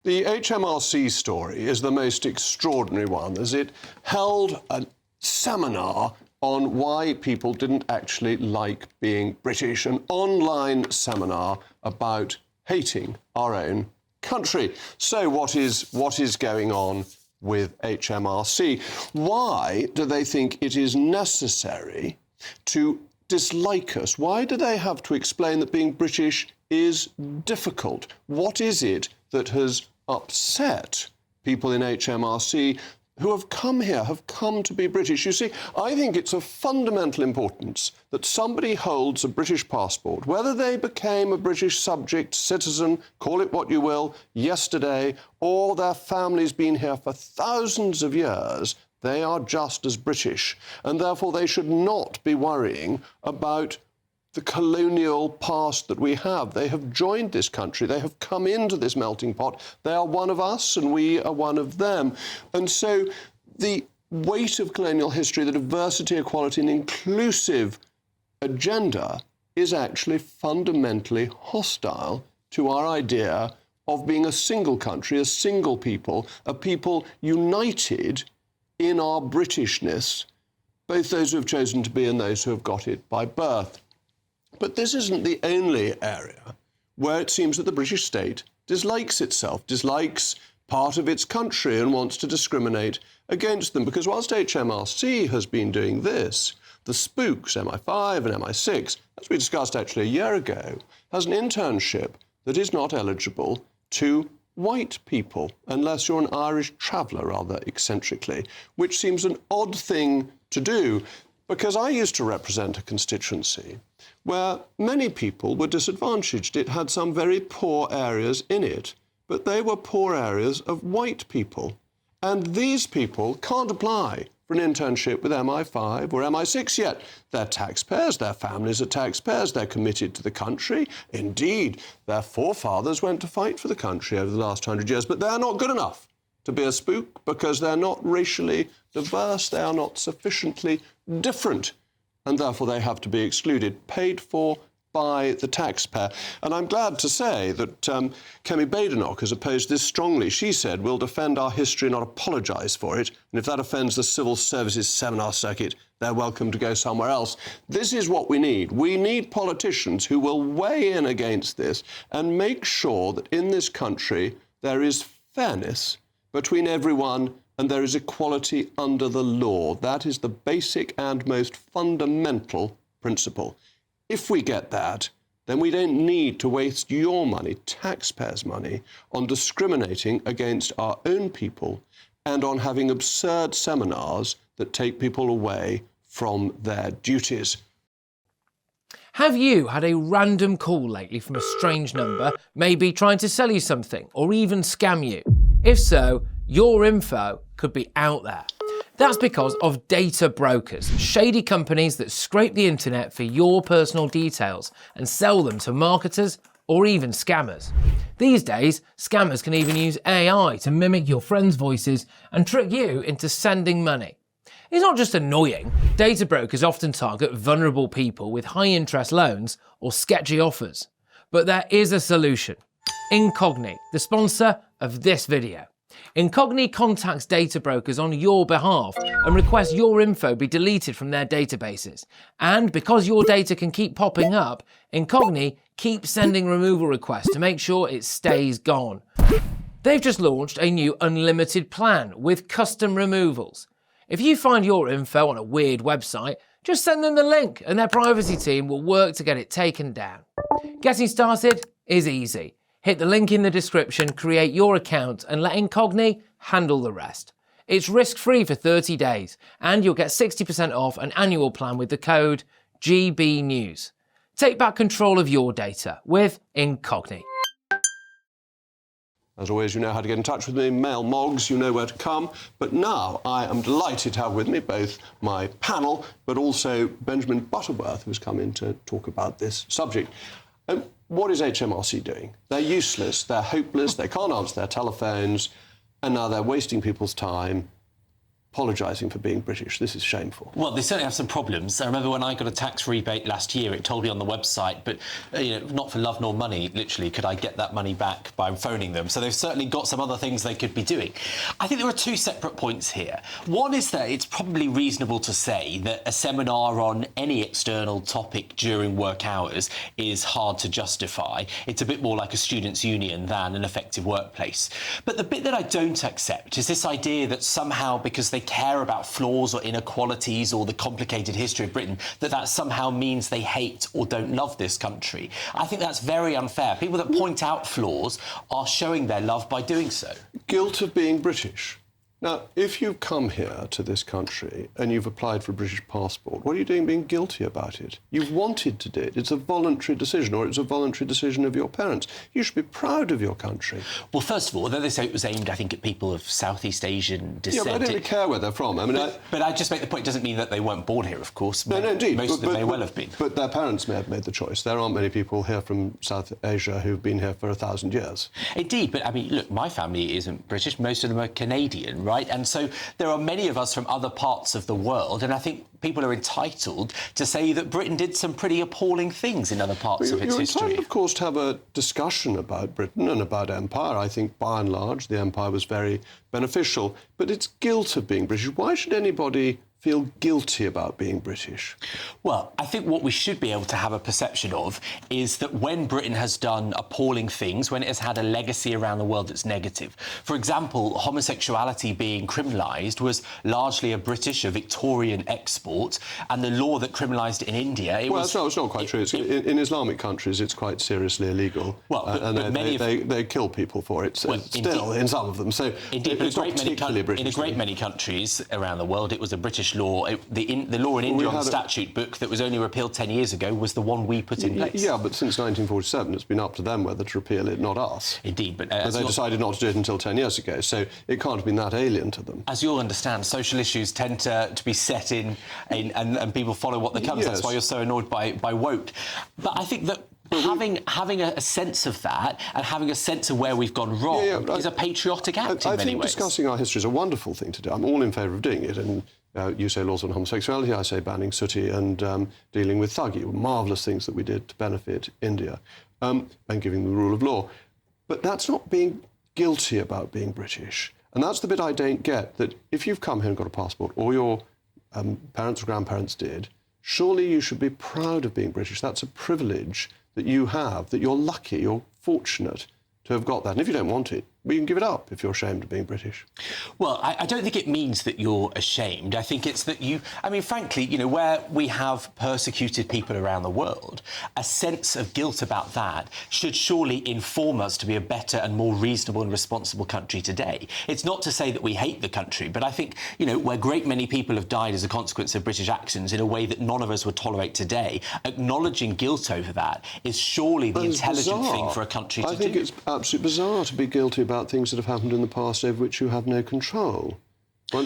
The HMRC story is the most extraordinary one, as it held a seminar on why people didn't actually like being British, an online seminar about hating our own country. So what is going on with HMRC? Why do they think it is necessary to dislike us? Why do they have to explain that being British is difficult? What is it that has upset people in HMRC who have come here, have come to be British? You see, I think it's of fundamental importance that somebody holds a British passport, whether they became a British subject, citizen, call it what you will, yesterday, or their family's been here for thousands of years, they are just as British. And therefore they should not be worrying about the colonial past that we have. They have joined this country. They have come into this melting pot. They are one of us and we are one of them. And so the weight of colonial history, the diversity, equality and inclusive agenda is actually fundamentally hostile to our idea of being a single country, a single people, a people united in our Britishness, both those who have chosen to be and those who have got it by birth. But this isn't the only area where it seems that the British state dislikes itself, dislikes part of its country and wants to discriminate against them. Because whilst HMRC has been doing this, the spooks, MI5 and MI6, as we discussed actually a year ago, has an internship that is not eligible to white people, unless you're an Irish traveller, rather eccentrically, which seems an odd thing to do. Because I used to represent a constituency where many people were disadvantaged. It had some very poor areas in it, but they were poor areas of white people. And these people can't apply for an internship with MI5 or MI6 yet. They're taxpayers, their families are taxpayers, they're committed to the country. Indeed, their forefathers went to fight for the country over the last 100 years, but they're not good enough to be a spook because they're not racially diverse, they are not sufficiently different, and therefore they have to be excluded, paid for by the taxpayer. And I'm glad to say that Kemi Badenoch has opposed this strongly. She said, we'll defend our history, not apologise for it, and if that offends the civil services seminar circuit, they're welcome to go somewhere else. This is what we need. We need politicians who will weigh in against this and make sure that in this country there is fairness between everyone and there is equality under the law. That is the basic and most fundamental principle. If we get that, then we don't need to waste your money, taxpayers' money, on discriminating against our own people and on having absurd seminars that take people away from their duties. Have you had a random call lately from a strange number, maybe trying to sell you something or even scam you? If so, your info could be out there. That's because of data brokers, shady companies that scrape the internet for your personal details and sell them to marketers or even scammers. These days, scammers can even use AI to mimic your friends' voices and trick you into sending money. It's not just annoying, data brokers often target vulnerable people with high interest loans or sketchy offers. But there is a solution. Incogni, the sponsor of this video. Incogni contacts data brokers on your behalf and requests your info be deleted from their databases. And because your data can keep popping up, Incogni keeps sending removal requests to make sure it stays gone. They've just launched a new unlimited plan with custom removals. If you find your info on a weird website, just send them the link and their privacy team will work to get it taken down. Getting started is easy. Hit the link in the description, create your account and let Incogni handle the rest. It's risk-free for 30 days and you'll get 60% off an annual plan with the code GBNews. Take back control of your data with Incogni. As always, you know how to get in touch with me. Mail Moggs, you know where to come. But now I am delighted to have with me both my panel, but also Benjamin Butterworth, who's come in to talk about this subject. What is HMRC doing? They're useless, they're hopeless, they can't answer their telephones, and now they're wasting people's time. apologising for being British. This is shameful. Well, they certainly have some problems. I remember when I got a tax rebate last year, it told me on the website, but not for love nor money, literally, could I get that money back by phoning them. So they've certainly got some other things they could be doing. I think there are two separate points here. One is that it's probably reasonable to say that a seminar on any external topic during work hours is hard to justify. It's a bit more like a students' union than an effective workplace. But the bit that I don't accept is this idea that somehow, because they care about flaws or inequalities or the complicated history of Britain, that somehow means they hate or don't love this country. I think that's very unfair. People that point out flaws are showing their love by doing so. Guilt of being British. Now, if you've come here to this country and you've applied for a British passport, what are you doing being guilty about it? You've wanted to do it. It's a voluntary decision, or it's a voluntary decision of your parents. You should be proud of your country. Well, first of all, although they say it was aimed, I think, at people of Southeast Asian descent... Yeah, but I don't really care where they're from. I mean, but I just make the point, it doesn't mean that they weren't born here, of course. No, indeed. Most of them may well have been. But their parents may have made the choice. There aren't many people here from South Asia who've been here for 1,000 years. Indeed, but, I mean, look, my family isn't British. Most of them are Canadian, right? And so there are many of us from other parts of the world, and I think people are entitled to say that Britain did some pretty appalling things in other parts of its history. You're entitled, of course, to have a discussion about Britain and about empire. I think, by and large, the empire was very beneficial. But it's guilt of being British. Why should anybody feel guilty about being British? Well, I think what we should be able to have a perception of is that when Britain has done appalling things, when it has had a legacy around the world that's negative. For example, homosexuality being criminalised was largely a British, a Victorian export, and the law that criminalised it in India... It's not quite true. In Islamic countries, it's quite seriously illegal. Well, they kill people for it, still, in some of them. So indeed, it's not particularly British. In a great many countries around the world, it was a British law. The law in India on the statute book that was only repealed 10 years ago was the one we put in place. Yeah, but since 1947, it's been up to them whether to repeal it, not us. Indeed, but they decided not to do it until 10 years ago, so it can't have been that alien to them. As you'll understand, social issues tend to be set in and people follow what they comes. Yes. That's why you're so annoyed by woke. But I think that having a sense of that and having a sense of where we've gone wrong is a patriotic act in many ways. I think discussing our history is a wonderful thing to do. I'm all in favour of doing it, and you say laws on homosexuality, I say banning sooty and dealing with thuggee. Marvellous things that we did to benefit India and giving the rule of law. But that's not being guilty about being British. And that's the bit I don't get, that if you've come here and got a passport, or your parents or grandparents did, surely you should be proud of being British. That's a privilege that you have, that you're lucky, you're fortunate to have got that. And if you don't want it, well, you can give it up if you're ashamed of being British. Well, I don't think it means that you're ashamed. I think it's that you... I mean, frankly, where we have persecuted people around the world, a sense of guilt about that should surely inform us to be a better and more reasonable and responsible country today. It's not to say that we hate the country, but I think, where a great many people have died as a consequence of British actions in a way that none of us would tolerate today, acknowledging guilt over that is surely the intelligent thing for a country to do. I think it's absolutely bizarre to be guilty about things that have happened in the past over which you have no control. One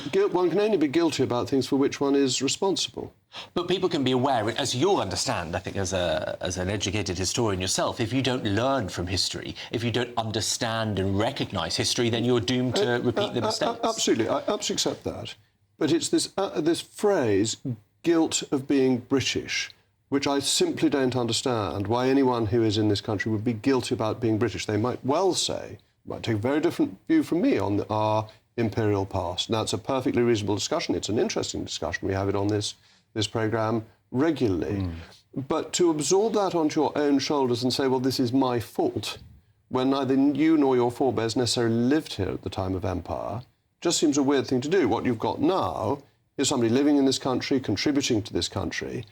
can only be guilty about things for which one is responsible. But people can be aware, as you'll understand, I think, as an educated historian yourself, if you don't learn from history, if you don't understand and recognise history, then you're doomed to repeat the mistakes. Absolutely, I absolutely accept that. But it's this phrase, guilt of being British, which I simply don't understand why anyone who is in this country would be guilty about being British. They might well say, might take a very different view from me on our imperial past. Now, it's a perfectly reasonable discussion. It's an interesting discussion. We have it on this programme regularly. But to absorb that onto your own shoulders and say, well, this is my fault, when neither you nor your forebears necessarily lived here at the time of empire, just seems a weird thing to do. What you've got now is somebody living in this country, contributing to this country,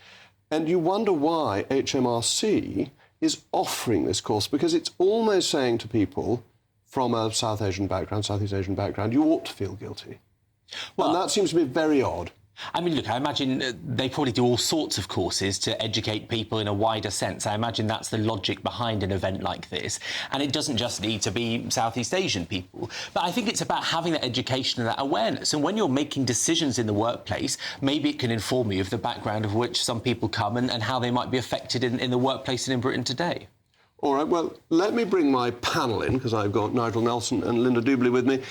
and you wonder why HMRC is offering this course, because it's almost saying to people from a Southeast Asian background, you ought to feel guilty. Well, and that seems to be very odd. I mean, look, I imagine they probably do all sorts of courses to educate people in a wider sense. I imagine that's the logic behind an event like this. And it doesn't just need to be Southeast Asian people. But I think it's about having that education and that awareness. And when you're making decisions in the workplace, maybe it can inform you of the background of which some people come and how they might be affected in the workplace and in Britain today. All right, well, let me bring my panel in, because I've got Nigel Nelson and Linda Dubley with me.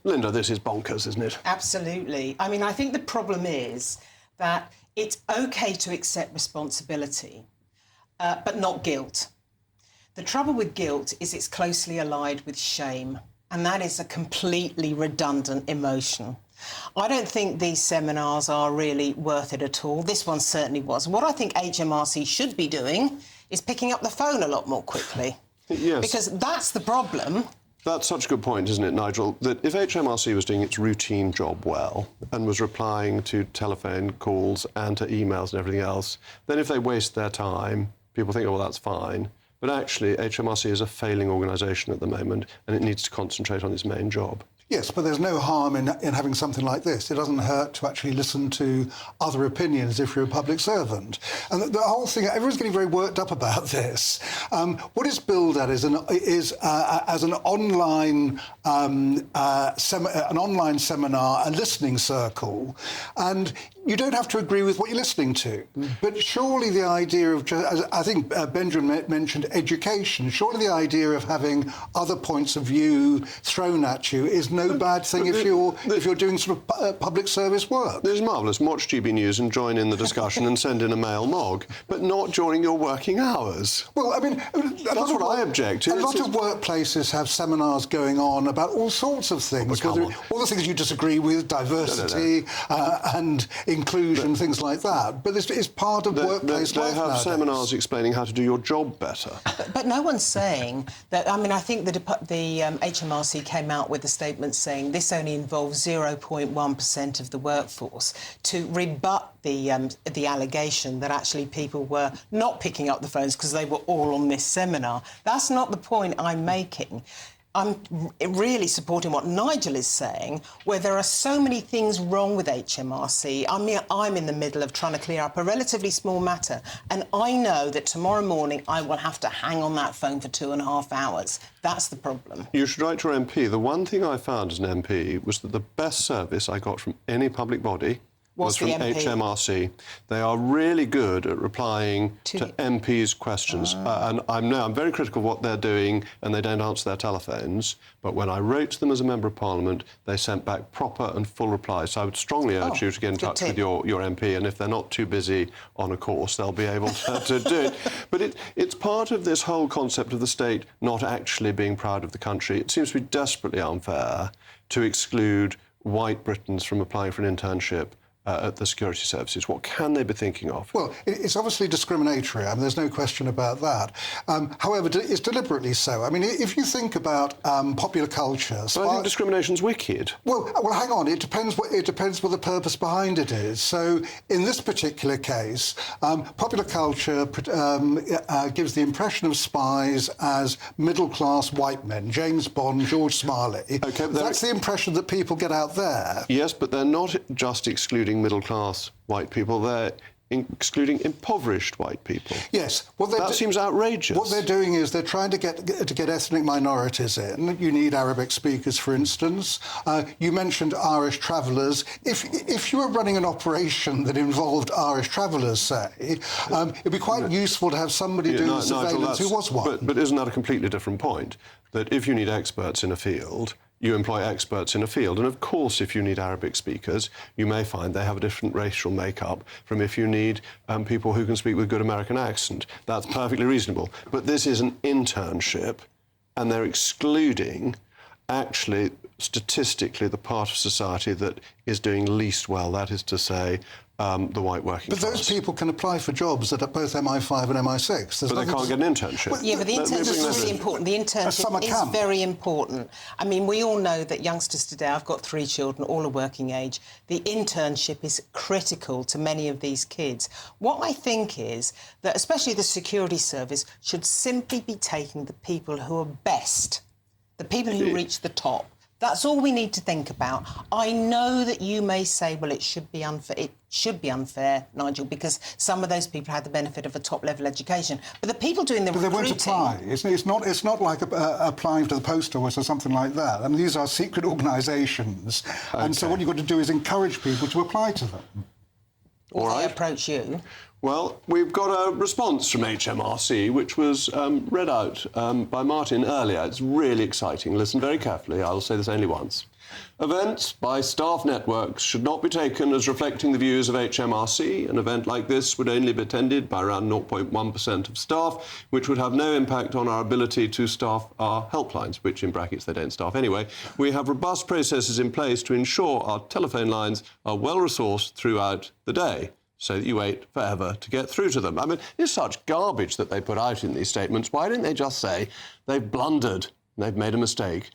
Linda, this is bonkers, isn't it? Absolutely. I mean, I think the problem is that it's OK to accept responsibility, but not guilt. The trouble with guilt is it's closely allied with shame, and that is a completely redundant emotion. I don't think these seminars are really worth it at all. This one certainly was. What I think HMRC should be doing is picking up the phone a lot more quickly. Yes. Because that's the problem. That's such a good point, isn't it, Nigel, that if HMRC was doing its routine job well and was replying to telephone calls and to emails and everything else, then if they waste their time, people think, oh, well, that's fine. But actually, HMRC is a failing organisation at the moment, and it needs to concentrate on its main job. Yes, but there's no harm in having something like this. It doesn't hurt to actually listen to other opinions if you're a public servant. And the whole thing, everyone's getting very worked up about this. What it's billed at is as an online seminar, a listening circle, and you don't have to agree with what you're listening to. But surely the idea of, I think Benjamin mentioned education, surely the idea of having other points of view thrown at you is no bad thing if you're doing sort of public service work. This is marvellous. Watch GB News and join in the discussion and send in a mail log, but not during your working hours. Well, I mean, that's what I object to. A lot of workplaces have seminars going on about all sorts of things, all the things you disagree with, diversity and inclusion, things like that. But it's part of workplace life. They have seminars explaining how to do your job better. But no one's saying that. I mean, I think the HMRC came out with a statement saying this only involves 0.1% of the workforce, to rebut the allegation that actually people were not picking up the phones because they were all on this seminar. That's not the point I'm making. I'm really supporting what Nigel is saying, where there are so many things wrong with HMRC. I mean, I'm in the middle of trying to clear up a relatively small matter, and I know that tomorrow morning I will have to hang on that phone for 2.5 hours. That's the problem. You should write to your MP. The one thing I found as an MP was that the best service I got from any public body was from HMRC. They are really good at replying to MPs' questions. And I'm very critical of what they're doing, and they don't answer their telephones. But when I wrote to them as a Member of Parliament, they sent back proper and full replies. So I would strongly urge you to get in touch with your MP, and if they're not too busy on a course, they'll be able to do it. But it's part of this whole concept of the state not actually being proud of the country. It seems to be desperately unfair to exclude white Britons from applying for an internship at the security services. What can they be thinking of? Well, it's obviously discriminatory. I mean, there's no question about that. However, it's deliberately so. I mean, if you think about popular culture... But I think discrimination's wicked. Well, hang on. It depends what the purpose behind it is. So, in this particular case, popular culture gives the impression of spies as middle-class white men, James Bond, George Smiley. Okay, that's the impression that people get out there. Yes, but they're not just excluding middle-class white people, they're excluding impoverished white people. Yes. That seems outrageous. What they're doing is they're trying to get ethnic minorities in. You need Arabic speakers, for instance. You mentioned Irish travellers. If you were running an operation that involved Irish travellers, say, it'd be quite useful to have somebody doing the surveillance who was one. But isn't that a completely different point? That if you need experts in a field, you employ experts in a field. And of course, if you need Arabic speakers, you may find they have a different racial makeup from if you need people who can speak with good American accent. That's perfectly reasonable. But this is an internship, and they're excluding, actually, statistically, the part of society that is doing least well. That is to say, the white working class. But those people can apply for jobs at both MI5 and MI6. But they can't get an internship. Well, yeah, but the internship is really important. The internship is very important. I mean, we all know that youngsters today, I've got 3 children, all are working age, the internship is critical to many of these kids. What I think is that, especially the security service, should simply be taking the people who are best, the people who reach the top. That's all we need to think about. I know that you may say, well, it should be unfair. It should be unfair, Nigel, because some of those people had the benefit of a top-level education. But the people doing the recruiting... But they won't apply. It's not like applying to the post office or something like that. I mean, these are secret organisations. Okay. And so what you've got to do is encourage people to apply to them. All They right. approach you. Well, we've got a response from HMRC, which was read out by Martin earlier. It's really exciting. Listen very carefully. I'll say this only once. Events by staff networks should not be taken as reflecting the views of HMRC. An event like this would only be attended by around 0.1% of staff, which would have no impact on our ability to staff our helplines, which in brackets they don't staff anyway. We have robust processes in place to ensure our telephone lines are well resourced throughout the day, so that you wait forever to get through to them. I mean, it's such garbage that they put out in these statements. Why didn't they just say they've blundered, they've made a mistake?